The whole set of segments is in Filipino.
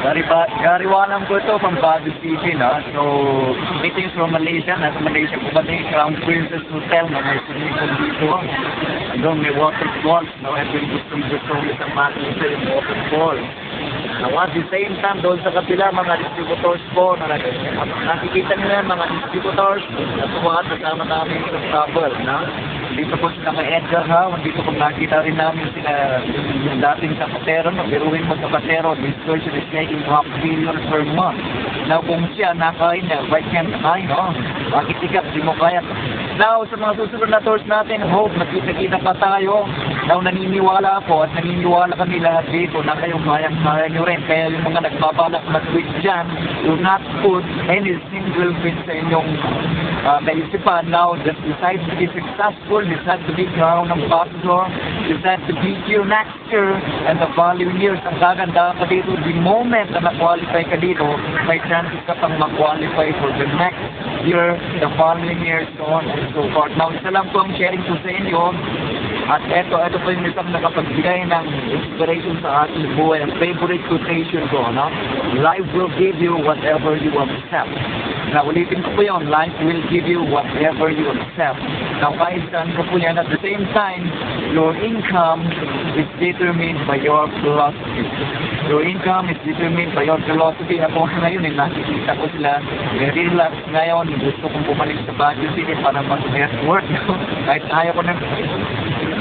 Gariwanan ko ito from Baguio City, no? So, meeting from Malaysia. Nasa Malaysia po ba ito yung Crown Princess Hotel na may swimming pool dito. Doon may waterfalls. No? Ito yung gusto sa makikita yung waterfall. Now, at the same time, doon sa kapila, mga distributors po, nakikita nyo yan, mga distributors, natuwa at kasama namin sa travel, no? Dito po sila kay Edgar ha, dito po nakita rin namin sila yung dating kapatero, no? Biruin mo sa kapatero, this person is making $500 million per month. Now, kung siya nakain niya, why can't I, no? Bakit ikaw, di mo kaya? Now, sa mga susunod na tours natin, hope nakita-kita pa tayo. Now, naniniwala ako at naniniwala kami lahat dito na kayong kayang-kaya nyo rin. Kaya yung mga nagbabalak na tweet dyan, do not put any single pin sa inyong kaisipan. Now, just decide to be successful, decide to be crown ambassador, decide to be here next year, and the following years, ang gaganda ka dito, the moment na na-qualify ka dito, may chances ka pang ma-qualify for the next year, the following years, so on and so forth. Now, isa lang po ang sharing ko sa inyo, at ito po yung isang nakapagbigay ng inspiration sa ating buhay. Ang favorite quotation ko, no? Life will give you whatever you accept. Now, ulitin ko po yun, life will give you whatever you accept. Now, kaisan ko po yan, at the same time, your income is determined by your philosophy. Your income is determined by your philosophy. Ako ngayon, nakikita ko sila, very relax ngayon, gusto kong bumalik sa Baguio City para mag-network. Kahit ayaw ko na,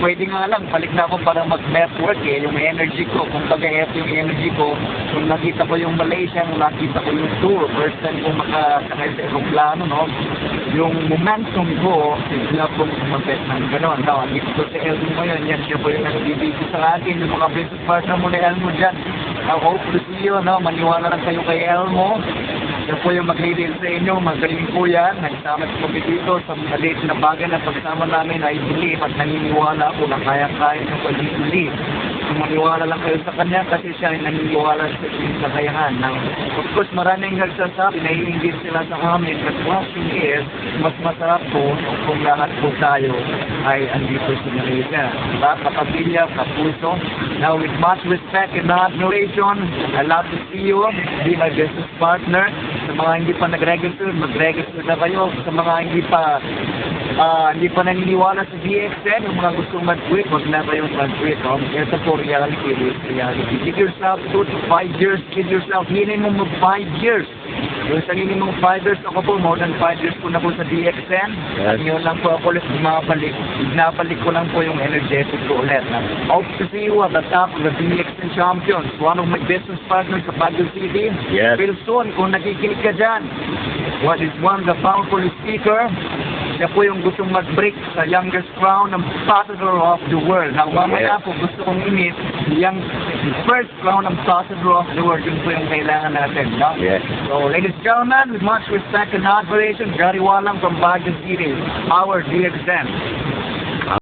pwede nga lang, balik na ako para mag-network yung energy ko, kung pag-aet yung energy ko, kung nakita ko yung Malaysia, kung nakita ko yung tour, first time kung makasakay sa aeroplano, no? Yung momentum ko, sila pong mag-bet ng gano'n. No? Ang dito sa Elmo mo yun, yan siya po yung nagbibigay sa akin, yung mga business partner mo na Elmo dyan. Hope to see you, no? Maniwala lang kayo kay Elmo. Yan po yung mag-lead sa inyo, magaling po yan. Nagsama sa kami dito sa maliit na bagay na pagsama namin ay believe at naniniwala po na kaya-kaya ng pag-lead. Kung maniwala lang kayo sa kanya kasi siya ay naniniwala sa inyong kakayahan. Now, of course, maraming nagsasabi, naiingit sila sa amin, but watching is, mas masarap po kung lahat po tayo ay andito sa Malaysia. Diba? Kapamilya, kapuso. Now, with much respect and admiration, I love to see you, be my business partner. Sa mga hindi pa nag-register, mag-register na kayo. Sa mga hindi pa naniniwala sa DXN, yung mga gustong mag-quit, wag na kayong mag-quit. Ito po, reality is reality. Give yourself 2 to 5 years. Give yourself minimum of 5 years. Yung sa minimum 5 years, ako po, more than 5 years po na po sa DXN. Yes. At yun lang po ako ulit binabalik ko lang po yung energetic ko ulit. Hope to see you at the top of the DXN Champions. One of my business partners sa Baguio City. Yes. Real soon, kung nakikinig ka dyan, what is one the powerful speaker? Siya po yung gustong mag-break sa youngest crown ambassador of the world. Now, mamaya po gusto kong imit yung first crown ambassador of the world. Yun po yung kailangan natin. No? Yes. So, ladies and gentlemen, with much respect and admiration, Gary Walang from Baguio City, our DXN.